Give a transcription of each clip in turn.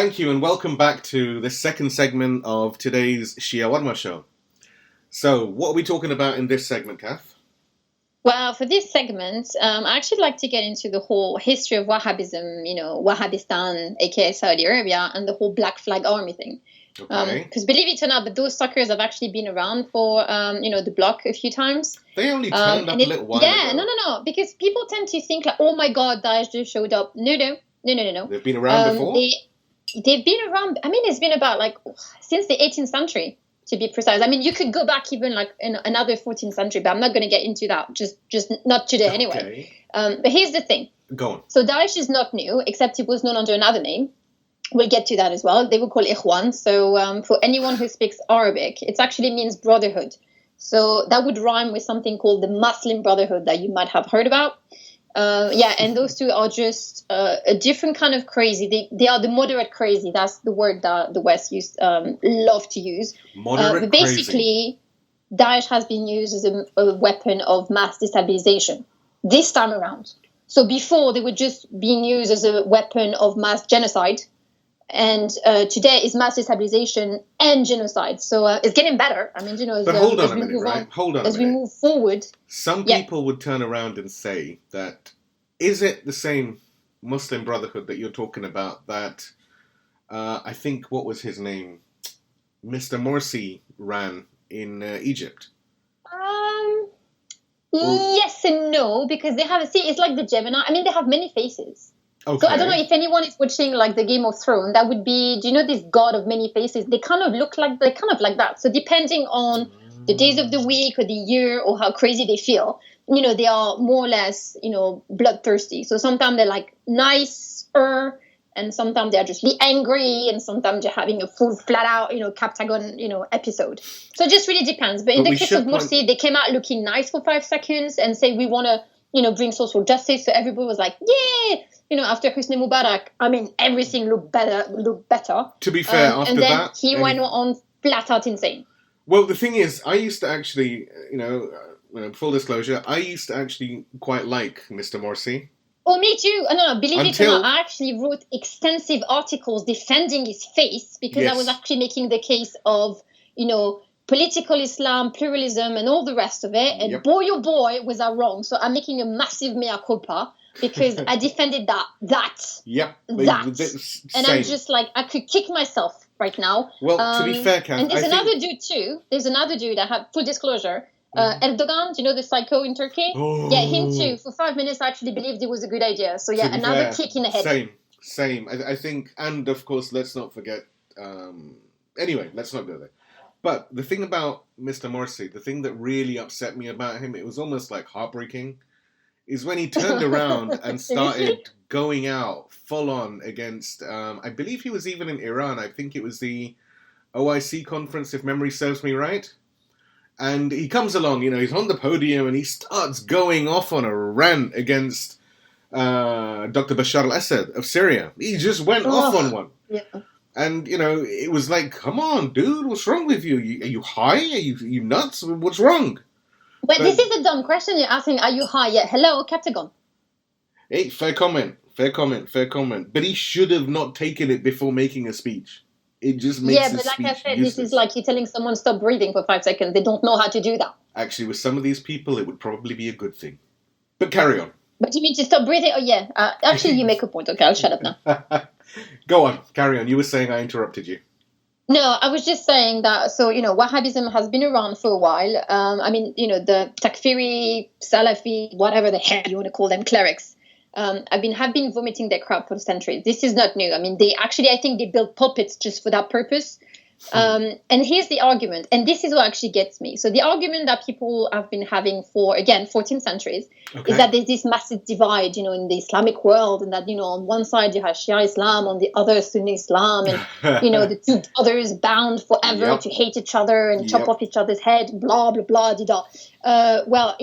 Thank you and welcome back to the second segment of today's Shiawarma show. So, what are we talking about in this segment, Kath? Well, for this segment, I actually like to get into the whole history of Wahhabism, Wahhabistan, aka Saudi Arabia, and the whole Black Flag Army thing. Okay. Because believe it or not, but those suckers have actually been around for, the block a few times. They only turned up a little while ago. No. Because people tend to think like, oh my God, Daesh just showed up. No. They've been around before? They've been around, it's been about since the 18th century, to be precise. You could go back even in another 14th century, but I'm not going to get into that, just not today anyway. But here's the thing. Go on. So Daesh is not new, except it was known under another name. We'll get to that as well. They were called Ikhwan. So for anyone who speaks Arabic, it actually means brotherhood. So that would rhyme with something called the Muslim Brotherhood that you might have heard about. And those two are just a different kind of crazy. They are the moderate crazy. That's the word that the West love to use. Moderate but basically, crazy. Daesh has been used as a weapon of mass destabilization this time around. So before, they were just being used as a weapon of mass genocide. And today is mass destabilization and genocide. So it's getting better. But hold on a minute, right? Hold on. As we move forward. Some people would turn around and say that, is it the same Muslim Brotherhood that you're talking about that, I think, what was his name? Mr. Morsi ran in Egypt? Yes and no, because they have, it's like the Gemini. They have many faces. Okay. So I don't know if anyone is watching the Game of Thrones, that would be, do you know this god of many faces? They kind of look like, they're kind of like that. So depending on the days of the week or the year or how crazy they feel, they are more or less, bloodthirsty. So sometimes they're nicer, and sometimes they're just really angry, and sometimes they're having a full flat out, Captagon, episode. So it just really depends. But in the case of Morsi, they came out looking nice for 5 seconds and say, we want to, bring social justice. So everybody was like, yeah. After Hosni Mubarak, everything looked better. To be fair, after and then that... he went on flat out insane. Well, the thing is, I used to actually, full disclosure, I used to actually quite like Mr. Morsi. Oh, me too. No, believe it or not, I actually wrote extensive articles defending his faith because I was actually making the case of, political Islam, pluralism, and all the rest of it. And boy, oh boy, was I wrong. So I'm making a massive mea culpa. Because I defended that. Yep. And I'm just I could kick myself right now. Well, to be fair, Kath, and there's another dude too. There's another dude I have full disclosure. Erdogan, do you know the psycho in Turkey? Oh. Yeah, him too. For 5 minutes, I actually believed it was a good idea. So yeah, another kick in the head. Same. I think, and of course, let's not forget. Anyway, let's not go there. But the thing about Mr. Morsi, the thing that really upset me about him, it was almost heartbreaking, is when he turned around and started going out full on against, I believe he was even in Iran. I think it was the OIC conference, if memory serves me right. And he comes along, he's on the podium and he starts going off on a rant against Dr. Bashar al-Assad of Syria. He just went off on one. Yeah. And, it was come on, dude, what's wrong with you? Are you high? Are you nuts? What's wrong? But this is a dumb question you're asking. Are you high? Yeah. Hello, Captagon. Hey, fair comment. But he should have not taken it before making a speech. It just makes his speech I said, useless. This is like you're telling someone stop breathing for 5 seconds. They don't know how to do that. Actually, with some of these people, it would probably be a good thing. But carry on. But you mean to stop breathing? Oh, yeah. Actually, you make a point. Okay, I'll shut up now. Go on. Carry on. You were saying I interrupted you. No, I was just saying that, so, Wahhabism has been around for a while. The Takfiri, Salafi, whatever the hell you want to call them, clerics, have been vomiting their crap for centuries. This is not new. I think they built pulpits just for that purpose. And here's the argument, and this is what actually gets me. So the argument that people have been having for, again, 14 centuries, is that there's this massive divide, in the Islamic world, and that, on one side you have Shia Islam, on the other Sunni Islam, and, the two others bound forever to hate each other and chop off each other's head, blah, blah, blah, da. Well,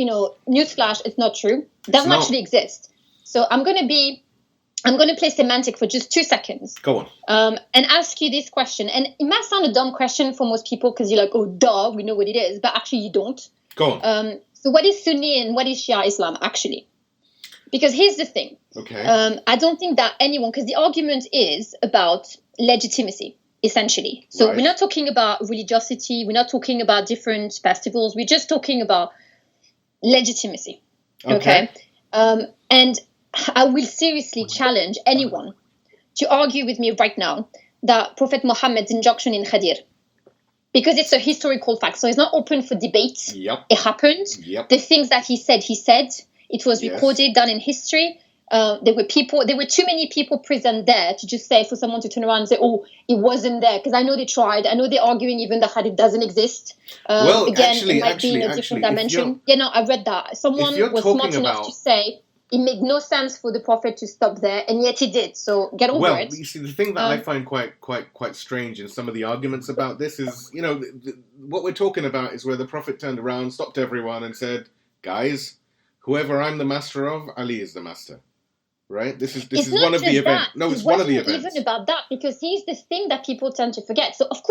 newsflash, it's not true. It doesn't actually exist. So I'm going to play semantic for just 2 seconds. Go on. And ask you this question. And it might sound a dumb question for most people because you're like, oh, duh, we know what it is. But actually, you don't. Go on. So what is Sunni and what is Shia Islam, actually? Because here's the thing. Okay. I don't think that anyone, because the argument is about legitimacy, essentially. So we're not talking about religiosity. We're not talking about different festivals. We're just talking about legitimacy. Okay. And I will seriously challenge anyone to argue with me right now that Prophet Muhammad's injunction in Ghadeer, because it's a historical fact, so it's not open for debate. It happened. The things that he said. It was recorded, done in history. There were too many people present there to just say, for someone to turn around and say, oh, it wasn't there. Because I know they tried. I know they're arguing even that hadith doesn't exist. It might be in a different dimension. I read that. Someone was smart enough to say, it made no sense for the Prophet to stop there, and yet he did. So get over it. Well, you see, the thing that I find quite strange in some of the arguments about this is, what we're talking about is where the Prophet turned around, stopped everyone, and said, guys, whoever I'm the master of, Ali is the master. Right? This is one of the events. No, it's one of the events. Even about that, because he's the thing that people tend to forget. So of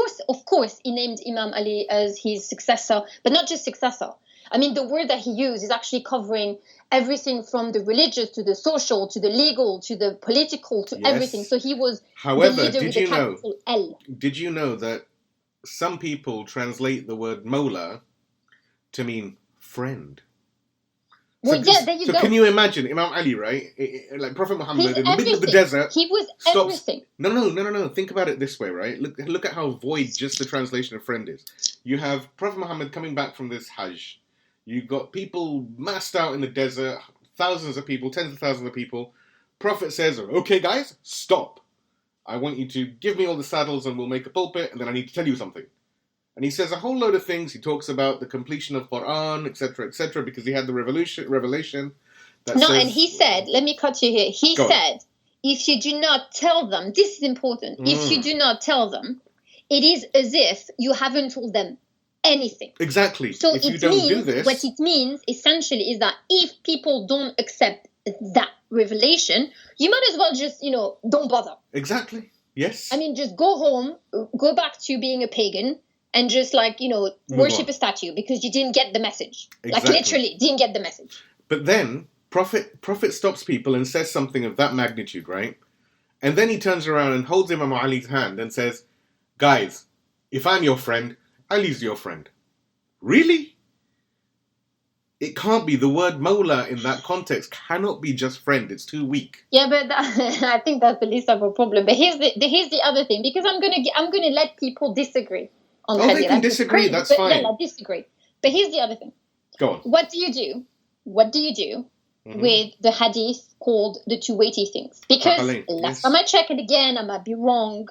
course, he named Imam Ali as his successor, but not just successor. I mean, the word that he used is actually covering everything from the religious to the social to the legal to the political to everything. So he was the leader with a capital L. Did you know that some people translate the word Mola to mean friend? Well, there you go. So can you imagine Imam Ali, right? Like Prophet Muhammad in the middle of the desert. He was everything. No. Think about it this way, right? Look at how void just the translation of friend is. You have Prophet Muhammad coming back from this Hajj. You've got people massed out in the desert, thousands of people, tens of thousands of people. Prophet says, okay, guys, stop. I want you to give me all the saddles and we'll make a pulpit, and then I need to tell you something. And he says a whole load of things. He talks about the completion of Quran, etc., because he had the revelation. And he said, let me cut you here. He said, if you do not tell them, this is important, if you do not tell them, it is as if you haven't told them anything. Exactly. So if you don't do this, what it means essentially is that if people don't accept that revelation, you might as well just, don't bother. Exactly. Yes. I mean, just go home, go back to being a pagan, and just worship a statue because you didn't get the message. Exactly. Like literally didn't get the message. But then Prophet stops people and says something of that magnitude, right? And then he turns around and holds Imam Ali's hand and says, guys, if I'm your friend, Ali's your friend. Really? It can't be. The word Mawla in that context cannot be just friend. It's too weak. Yeah, but I think that's the least of a problem. But here's the other thing, because I'm gonna let people disagree on hadith. They can disagree. That's fine. Yeah, disagree. But here's the other thing. Go on. What do you do with the hadith called the two weighty things? Because last time I checked, and again I might be wrong,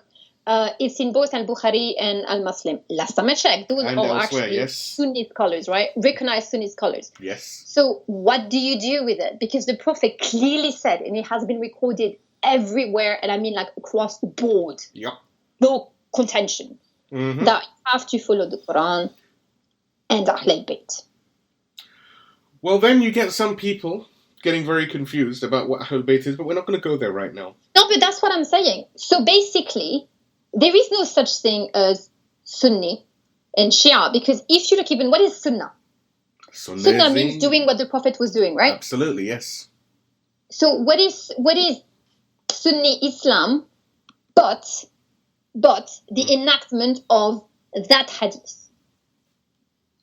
it's in both Al-Bukhari and Al-Muslim. Last time I checked, those are actually Sunni scholars, right? Recognized Sunni scholars. Yes. So what do you do with it? Because the Prophet clearly said, and it has been recorded everywhere, and I mean like across the board. Yep. No contention. That you have to follow the Quran and AhlulBayt. Well, then you get some people getting very confused about what AhlulBayt is, but we're not going to go there right now. No, but that's what I'm saying. So basically, there is no such thing as Sunni and Shia, because if you look even, what is Sunnah? Sunnah means doing what the Prophet was doing, right? Absolutely, yes. So what is Sunni Islam, but the enactment of that hadith?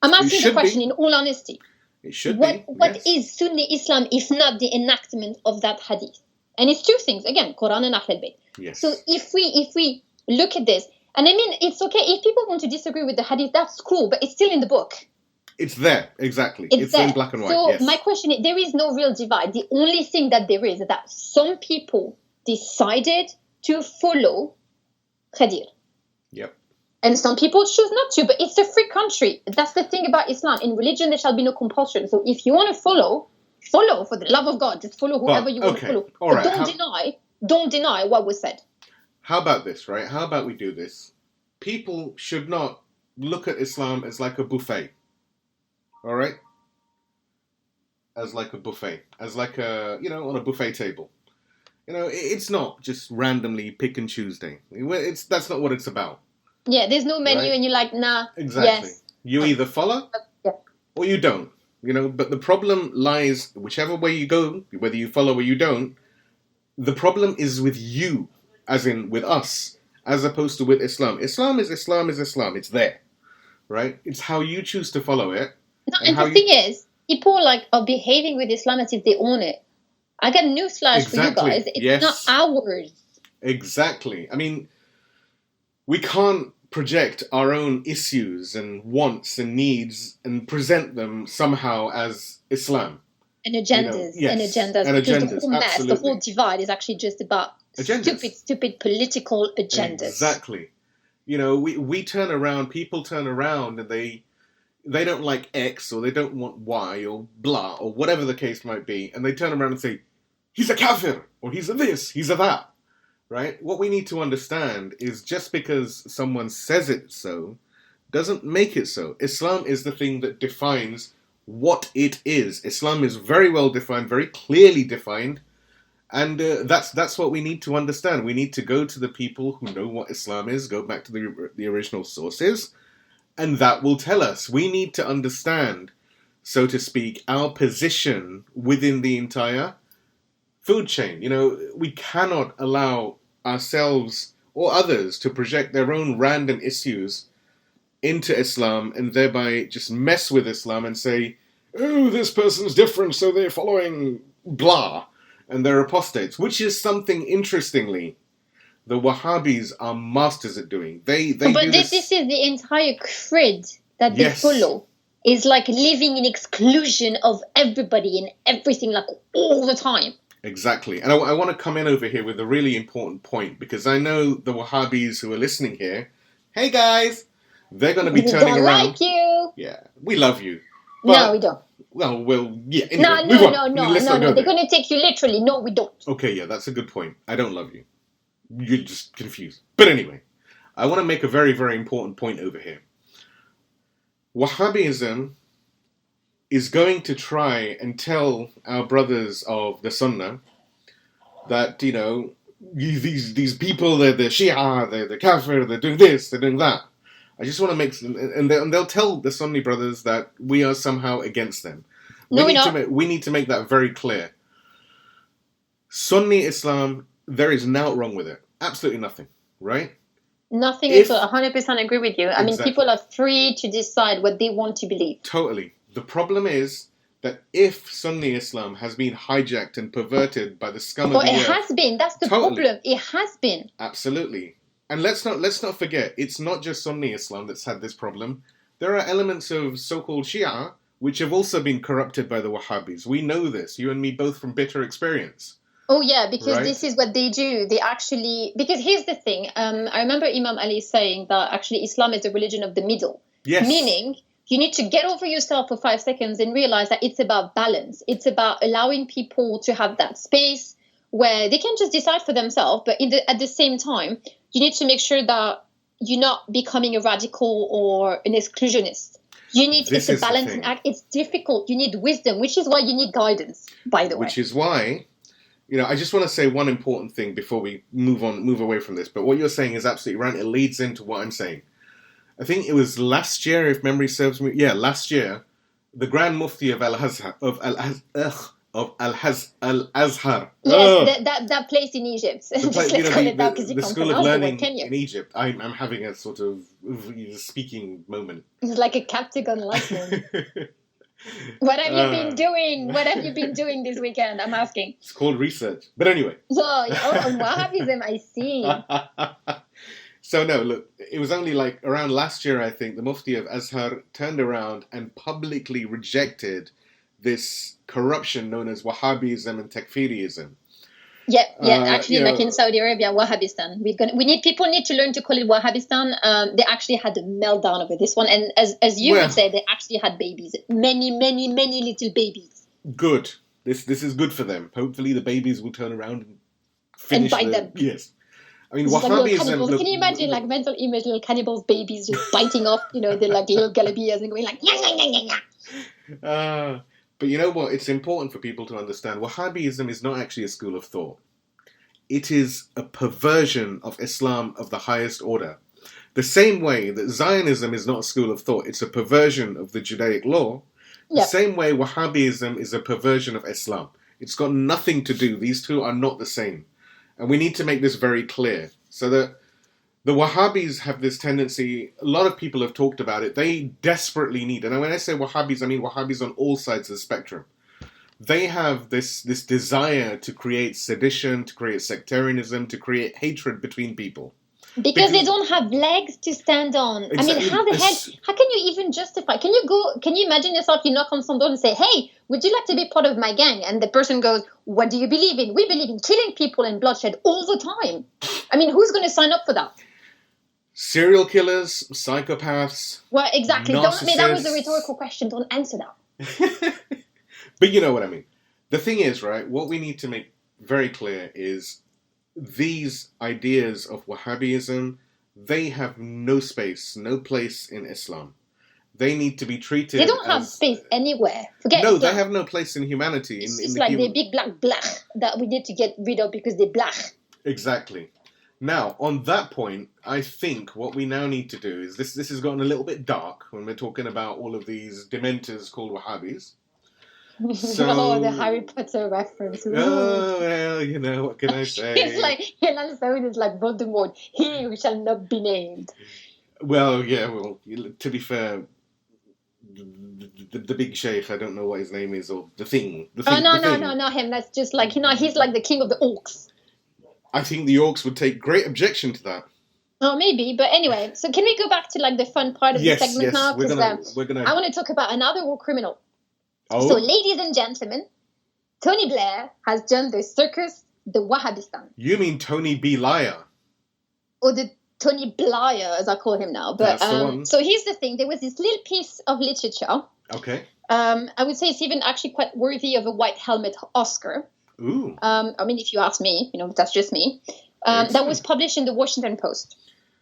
I'm asking the question in all honesty. It should be. What is Sunni Islam if not the enactment of that hadith? And it's two things, again, Quran and AhlulBayt. Yes. So if we look at this, and I mean, it's okay if people want to disagree with the hadith, that's cool, but it's still in the book. It's there, exactly. It's there. In black and white. So my question is, there is no real divide. The only thing that there is that some people decided to follow Ghadeer. Yep. And some people choose not to, but it's a free country. That's the thing about Islam. In religion, there shall be no compulsion. So if you want to follow, for the love of God. Just follow whoever you want to follow. All but right. don't deny what was said. How about this, right? How about we do this? People should not look at Islam as like a buffet. All right? As like a buffet. As like a, on a buffet table. It's not just randomly pick and choose day. That's not what it's about. Yeah, there's no menu, right? And you're like, nah. Exactly. Yes. You either follow or you don't. But the problem lies, whichever way you go, whether you follow or you don't, the problem is with you, as in with us, as opposed to with Islam. Islam is Islam is Islam. It's there, right? It's how you choose to follow it. No, and the thing is, people are behaving with Islam as if they own it. I got newsflash for you guys. It's not ours. Exactly. I mean, we can't project our own issues and wants and needs and present them somehow as Islam. And agendas. Because the whole mess, the whole divide is actually just about stupid political agendas. Exactly. We turn around, people turn around and they don't like X or they don't want Y or blah or whatever the case might be. And they turn around and say, he's a kafir or he's a this, he's a that. Right? What we need to understand is just because someone says it so doesn't make it so. Islam is the thing that defines what it is. Islam is very well defined, very clearly defined. And that's what we need to understand. We need to go to the people who know what Islam is, go back to the original sources, and that will tell us. We need to understand, so to speak, our position within the entire food chain. We cannot allow ourselves or others to project their own random issues into Islam and thereby just mess with Islam and say, oh, this person's different, so they're following blah, and they're apostates, which is something, interestingly, the Wahhabis are masters at doing. But this is the entire creed that they follow. Is like living in exclusion of everybody and everything, all the time. Exactly. And I want to come in over here with a really important point, because I know the Wahhabis who are listening here, hey guys, they're going to be turning around. We don't like you. Yeah, we love you. No, we don't. Well, yeah. Anyway, no. They're going to take you literally. No, we don't. Okay, yeah, that's a good point. I don't love you. You're just confused. But anyway, I want to make a very, very important point over here. Wahhabism is going to try and tell our brothers of the Sunnah that, these people, they're the Shia, they're the Kafir, they're doing this, they're doing that. I just want to make... And they'll tell the Sunni brothers that we are somehow against them. No, we're not. We need to make that very clear. Sunni Islam, there is naught wrong with it. Absolutely nothing, right? Nothing at all. 100% agree with you. I mean, people are free to decide what they want to believe. Totally. The problem is that if Sunni Islam has been hijacked and perverted by the scum of the earth... it has been. That's the problem. It has been. Absolutely. And let's not forget, it's not just Sunni Islam that's had this problem. There are elements of so-called Shia which have also been corrupted by the Wahhabis. We know this, you and me both, from bitter experience. Oh yeah, because this is what they do. They actually... Because here's the thing. I remember Imam Ali saying that actually Islam is the religion of the middle. Yes. Meaning... You need to get over yourself for 5 seconds and realize that it's about balance. It's about allowing people to have that space where they can just decide for themselves. But at the same time, you need to make sure that you're not becoming a radical or an exclusionist. It's a balancing act. It's difficult. You need wisdom, which is why you need guidance, by the way. Which is why, I just want to say one important thing before we move away from this. But what you're saying is absolutely right. It leads into what I'm saying. I think it was last year, if memory serves me. Yeah, last year, the Grand Mufti of Al-Azhar. Yes, that place in Egypt. The School of Learning in Egypt. I'm having a sort of speaking moment. It's like a Captagon lesson. What have you been doing? What have you been doing this weekend? I'm asking. It's called research. But anyway. On Wahhabism, I see. So no, look, it was only around last year, I think, the Mufti of Azhar turned around and publicly rejected this corruption known as Wahhabism and Takfiriism. Yeah, actually, in Saudi Arabia, Wahhabistan. People need to learn to call it Wahhabistan. They actually had a meltdown over this one, and as you would say, they actually had babies, many little babies. Good. This is good for them. Hopefully, the babies will turn around and finish and bite them. Yes. I mean, Wahhabism... Can you imagine, mental image, little cannibals, babies just biting off, the little galabias and going But you know what? It's important for people to understand. Wahhabism is not actually a school of thought. It is a perversion of Islam of the highest order. The same way that Zionism is not a school of thought, it's a perversion of the Judaic law. The same way Wahhabism is a perversion of Islam. It's got nothing to do. These two are not the same. And we need to make this very clear. So that the Wahhabis have this tendency, a lot of people have talked about it, they desperately need, and when I say Wahhabis, I mean Wahhabis on all sides of the spectrum. They have this desire to create sedition, to create sectarianism, to create hatred between people. Because they don't have legs to stand on. Exactly. I mean, how can you even justify? Can you imagine yourself, you knock on some door and say, hey, would you like to be part of my gang? And the person goes, what do you believe in? We believe in killing people and bloodshed all the time. I mean, who's going to sign up for that? Serial killers, psychopaths. Well, exactly. That was a rhetorical question. Don't answer that. But you know what I mean. The thing is, right, what we need to make very clear is these ideas of Wahhabism, they have no space, no place in Islam. They need to be treated They don't have space anywhere. Forget No, Islam. they have no place in humanity. It's like the big black that we need to get rid of because they're black. Exactly. Now, on that point, I think what we now need to do is, this has gotten a little bit dark when we're talking about all of these dementors called Wahhabis. So, the Harry Potter reference. Oh, well, you know, what can I say? It's like, it's like Voldemort. He who shall not be named. Well, yeah, to be fair, the big sheikh, I don't know what his name is, or the thing. No, not him. That's just like, he's like the king of the orcs. I think the orcs would take great objection to that. Oh, maybe. But anyway, so can we go back to like the fun part of the segment now? Because I want to talk about another war criminal. Oh. So, ladies and gentlemen, Tony Blair has joined the circus, the Wahhabistan. You mean Tony B. Liar? Or the Tony Blair, as I call him now. But that's the one. So here's the thing. There was this little piece of literature. Okay. I would say it's even actually quite worthy of a white helmet Oscar. Ooh. I mean, if you ask me, that's just me. That was published in the Washington Post.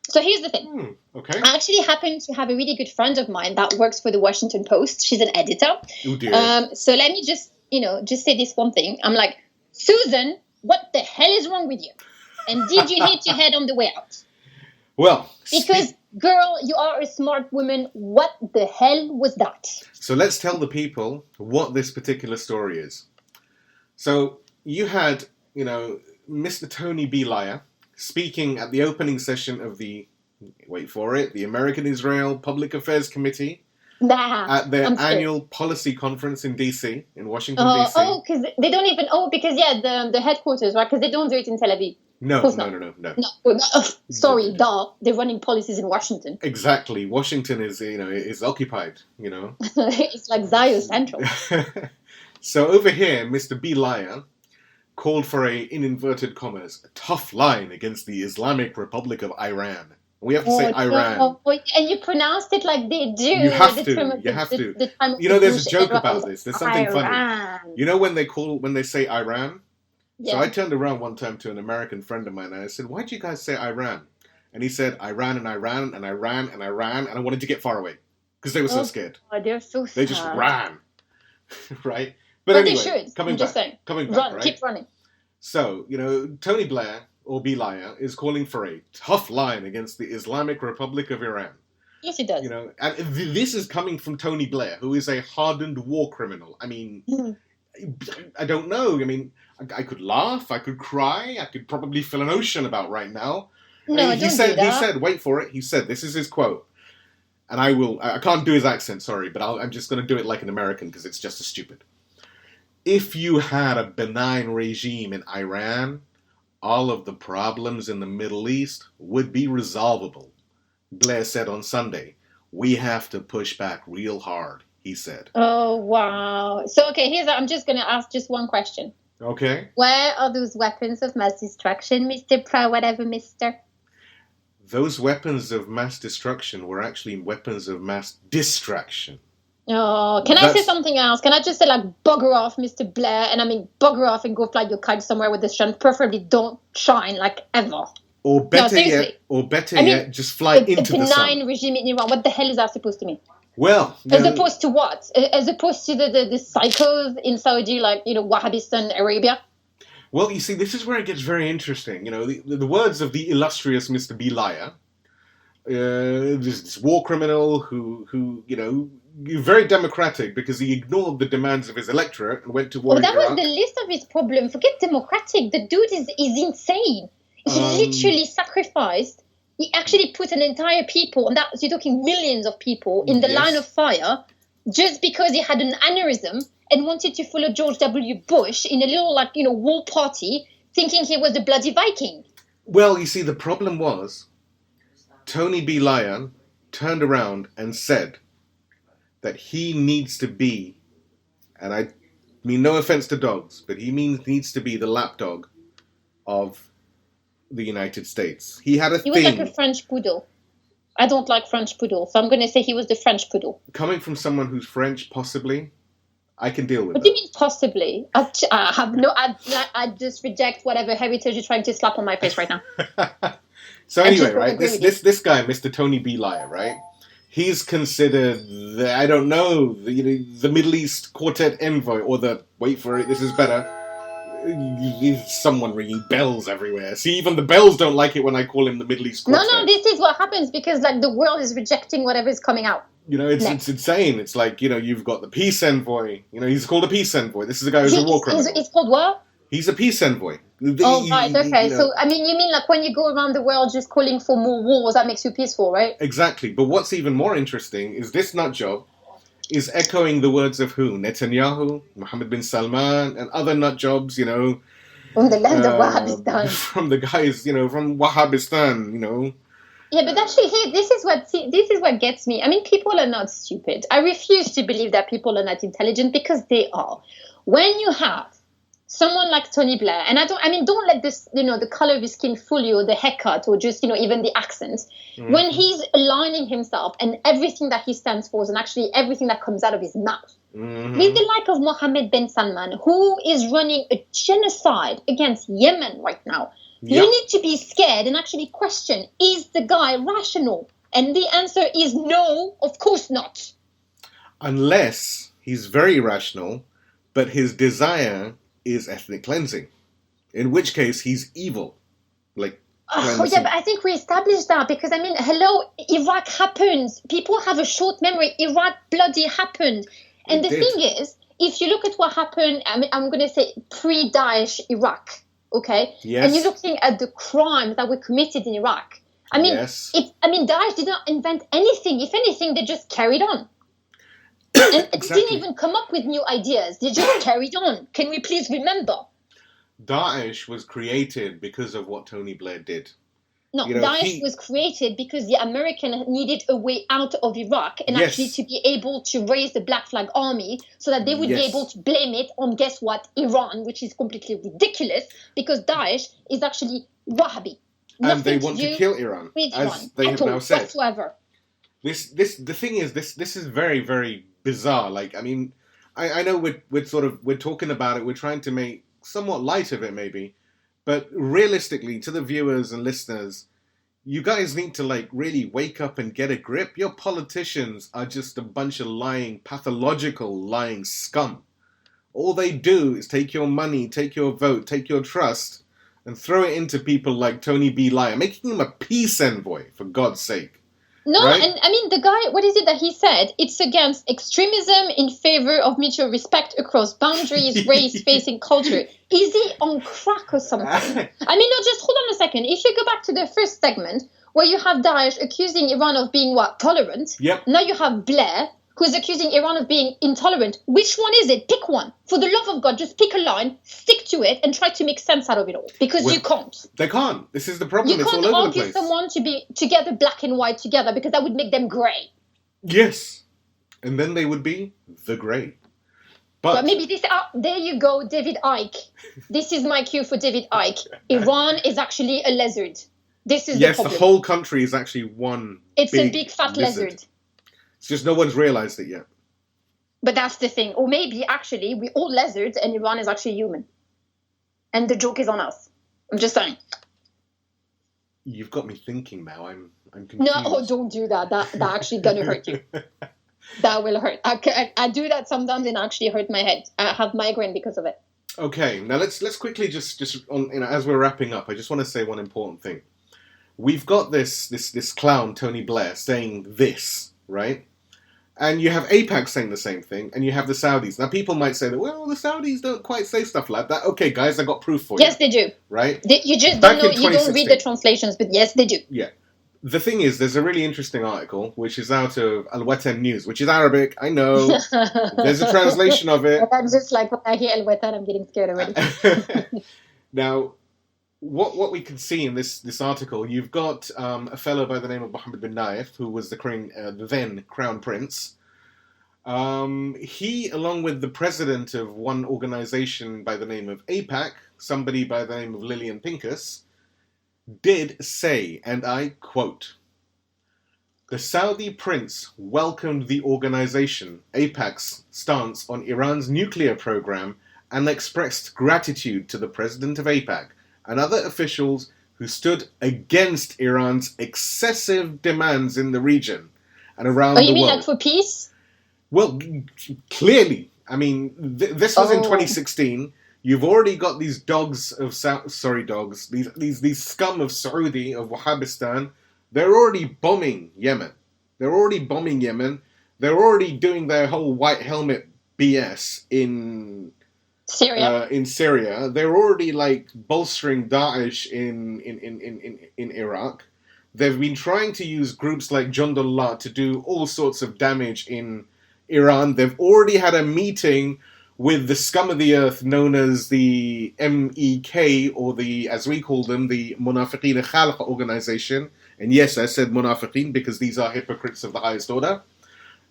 So here's the thing. Okay. I actually happen to have a really good friend of mine that works for the Washington Post. She's an editor. Oh dear. So let me just say this one thing. I'm like, Susan, what the hell is wrong with you? And did you hit your head on the way out? Well, because girl, you are a smart woman. What the hell was that? So let's tell the people what this particular story is. So you had, Mr. Tony B. Liar speaking at the opening session of the American Israel Public Affairs Committee at their annual policy conference in D.C., in Washington, D.C. Oh, because they don't even, because the headquarters, right? Because they don't do it in Tel Aviv. No. Sorry, they're running policies in Washington. Exactly. Washington is occupied, It's like Zion Central. So over here, Mr. B. Liar called for in inverted commas, a tough line against the Islamic Republic of Iran. We have to say Iran. And you pronounced it like they do. You have to. There's a joke about this. There's something funny. When they say Iran? Yeah. So I turned around one time to an American friend of mine and I said, why do you guys say Iran? And he said, Iran and Iran and Iran and Iran. And I wanted to get far away because they were so scared. They're so sad. They just ran. Right? But anyway, they should. Coming back, run, right? Keep running. So, Tony Blair, or B. Liar, is calling for a tough line against the Islamic Republic of Iran. Yes, he does. And this is coming from Tony Blair, who is a hardened war criminal. I mean, I don't know. I mean, I could laugh, I could cry, I could probably fill an ocean about right now. No, he said, wait for it, he said, this is his quote. And I can't do his accent, sorry, but I'm just going to do it like an American because it's just as stupid. If you had a benign regime in Iran, all of the problems in the Middle East would be resolvable. Blair said on Sunday, we have to push back real hard, he said. Oh, wow. So, okay, I'm just going to ask just one question. Okay. Where are those weapons of mass destruction, Mr. Whatever, mister? Those weapons of mass destruction were actually weapons of mass distraction. Oh, can I say something else? Can I just say, bugger off, Mr. Blair? And I mean, bugger off and go fly your kite somewhere with the sun. Preferably don't shine, ever. Or better yet, just fly into the sun. A benign regime in Iran. What the hell is that supposed to mean? Well, as opposed to what? As opposed to the psychos in Saudi, Wahhabistan Arabia? Well, you see, this is where it gets very interesting. The words of the illustrious Mr. B. Liar, this war criminal who very democratic because he ignored the demands of his electorate and went to war Oh, in that was Iraq. the least of his problem. Forget democratic. The dude is insane. He literally sacrificed. He actually put an entire people, and you're talking millions of people, in the line of fire just because he had an aneurysm and wanted to follow George W. Bush in a little, war party, thinking he was the bloody Viking. Well, you see, the problem was Tony B. Lyon turned around and said that he needs to be, and I mean no offense to dogs, but he needs to be the lapdog of the United States. He had a thing. He was like a French poodle. I don't like French poodle, so I'm going to say he was the French poodle. Coming from someone who's French, possibly, I can deal with What do you mean possibly? I just reject whatever heritage you're trying to slap on my face right now. So anyway, right, this guy, Mr. Tony B. Lyon, right? He's considered the Middle East Quartet envoy, or wait for it, this is better. Someone ringing bells everywhere. See, even the bells don't like it when I call him the Middle East Quartet. No, this is what happens because the world is rejecting whatever is coming out. It's insane. It's like, you've got the peace envoy. He's called a peace envoy. This is a guy who's a war criminal. It's called what? He's a peace envoy. Right, okay. So, you mean like when you go around the world just calling for more wars, that makes you peaceful, right? Exactly. But what's even more interesting is this nut job is echoing the words of who? Netanyahu, Mohammed bin Salman, and other nut jobs, From the land of Wahhabistan. From the guys, from Wahhabistan, Yeah, but actually, this is what gets me. I mean, people are not stupid. I refuse to believe that people are not intelligent because they are. When you have someone like Tony Blair, and don't let this, the color of his skin fool you, or the haircut, or just, even the accent. Mm-hmm. When he's aligning himself and everything that he stands for, and actually everything that comes out of his mouth, with the like of Mohammed bin Salman, who is running a genocide against Yemen right now, you need to be scared and actually question, is the guy rational? And the answer is no, of course not. Unless he's very rational, but his desire is ethnic cleansing, in which case he's evil. But I think we established that because, hello, Iraq happened. People have a short memory. Iraq bloody happened. And the thing is, if you look at what happened, I'm going to say pre-Daesh Iraq, okay? Yes. And you're looking at the crimes that were committed in Iraq. Daesh did not invent anything. If anything, they just carried on. And Exactly. didn't even come up with new ideas. They just carried on. Can we please remember? Daesh was created because of what Tony Blair did. No, Daesh was created because the American needed a way out of Iraq and actually to be able to raise the Black Flag Army so that they would be able to blame it on, guess what, Iran, which is completely ridiculous because Daesh is actually Wahhabi. And they want to kill Iran, as they have now said. Whatsoever. The thing is, this is very, very bizarre. I know we're talking about it. We're trying to make somewhat light of it, maybe, but realistically, to the viewers and listeners, you guys need to really wake up and get a grip. Your politicians are just a bunch of lying, pathological lying scum. All they do is take your money, take your vote, take your trust, and throw it into people like Tony B. Lyon, making him a peace envoy, for God's sake. No, right? And the guy, what is it that he said? It's against extremism in favor of mutual respect across boundaries, race, faith, and culture. Is he on crack or something? Just hold on a second. If you go back to the first segment, where you have Daesh accusing Iran of being, tolerant. Yep. Now you have Blair, who's accusing Iran of being intolerant. Which one is it? Pick one. For the love of God, just pick a line, stick to it, and try to make sense out of it all. Because you can't. They can't. This is the problem. You it's can't all over the argue place. someone to be together black and white together because that would make them grey. Yes. And then they would be the grey. But maybe there you go, David Icke. This is my cue for David Icke. Iran is actually a lizard. This is the problem. Yes, the whole country is actually one It's a big fat lizard. It's just no one's realised it yet. But that's the thing. Or maybe, actually, we're all lizards and Iran is actually human. And the joke is on us. I'm just saying. You've got me thinking now. I'm confused. No, don't do that. That actually gonna hurt you. That will hurt. I do that sometimes and actually hurt my head. I have migraine because of it. Okay, now let's quickly just on, as we're wrapping up, I just want to say one important thing. We've got this clown Tony Blair saying this, right? And you have AIPAC saying the same thing, and you have the Saudis. Now, people might say that, well, the Saudis don't quite say stuff like that. Okay, guys, I got proof for you. Yes, they do. Right? You just don't know, you don't read the translations, but yes, they do. Yeah. The thing is, there's a really interesting article, which is out of Al-Watan News, which is Arabic, I know. There's a translation of it. I'm just like, when I hear Al-Watan, I'm getting scared already. Now, what we can see in this article, you've got a fellow by the name of Mohammed bin Nayef, who was the then Crown Prince. He, along with the president of one organization by the name of AIPAC, somebody by the name of Lillian Pincus, did say, and I quote, "The Saudi prince welcomed the organization, AIPAC's, stance on Iran's nuclear program and expressed gratitude to the president of AIPAC and other officials who stood against Iran's excessive demands in the region and around the world." Oh, you mean like for peace? Well, clearly. I mean, this was in 2016. You've already got these dogs of these scum of Saudi, of Wahhabistan. They're already bombing Yemen. They're already doing their whole white helmet BS in Syria. They're already like bolstering Daesh in Iraq. They've been trying to use groups like Jundullah to do all sorts of damage in Iran. They've already had a meeting with the scum of the earth known as the MEK, or the, as we call them, the Munafiqeen Khalq organization. And yes, I said Munafiqeen because these are hypocrites of the highest order.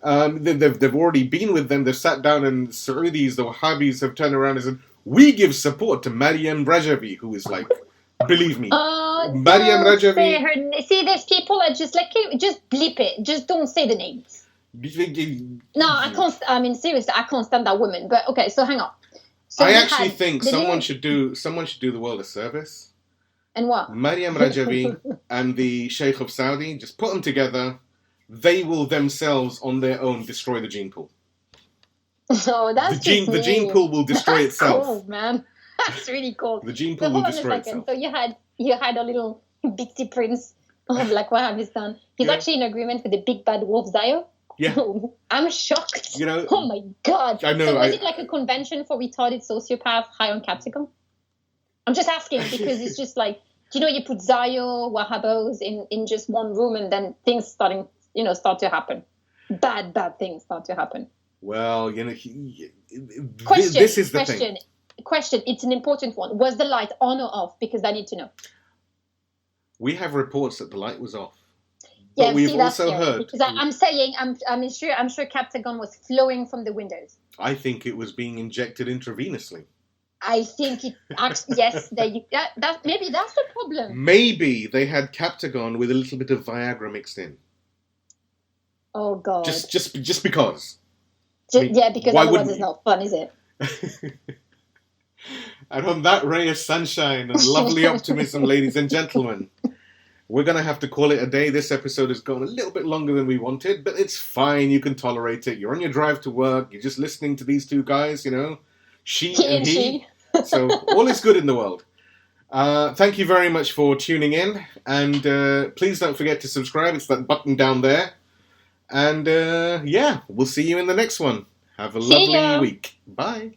They've already been with them. They've sat down, and Saudis, the Wahhabis, have turned around and said, "We give support to Maryam Rajavi," who is like, believe me, Maryam Rajavi. See, there's people that just like, just bleep it. Just don't say the names. No, I can't. I mean, seriously, I can't stand that woman. But okay, so hang on. So I actually think someone should do the world a service. And what? Maryam Rajavi and the Sheikh of Saudi, just put them together. They will themselves, on their own, destroy the gene pool. Oh, that's the gene pool will destroy itself. Cool, man. That's really cool. The gene pool will destroy itself. So you had a little bitsy prince of like Wahhabistan. He's actually in agreement with the big bad wolf Zayo. Yeah. I'm shocked. You know, oh my God. I know. So was it like a convention for retarded sociopaths high on capsicum? I'm just asking because it's just like, you put Zayo, Wahhabos in just one room, and then things start to happen. Bad things start to happen. Well, this is the thing. Question. It's an important one. Was the light on or off? Because I need to know. We have reports that the light was off. Yeah, but we've also heard. Because I'm sure Captagon was flowing from the windows. I think it was being injected intravenously. I think it actually, yes. Maybe that's the problem. Maybe they had Captagon with a little bit of Viagra mixed in. Oh God! Just because. Because otherwise it's not fun, is it? And on that ray of sunshine and lovely optimism, ladies and gentlemen, we're going to have to call it a day. This episode has gone a little bit longer than we wanted, but it's fine. You can tolerate it. You're on your drive to work. You're just listening to these two guys, she and he. So all is good in the world. Thank you very much for tuning in. And please don't forget to subscribe. It's that button down there. And we'll see you in the next one. Have a lovely week. Bye.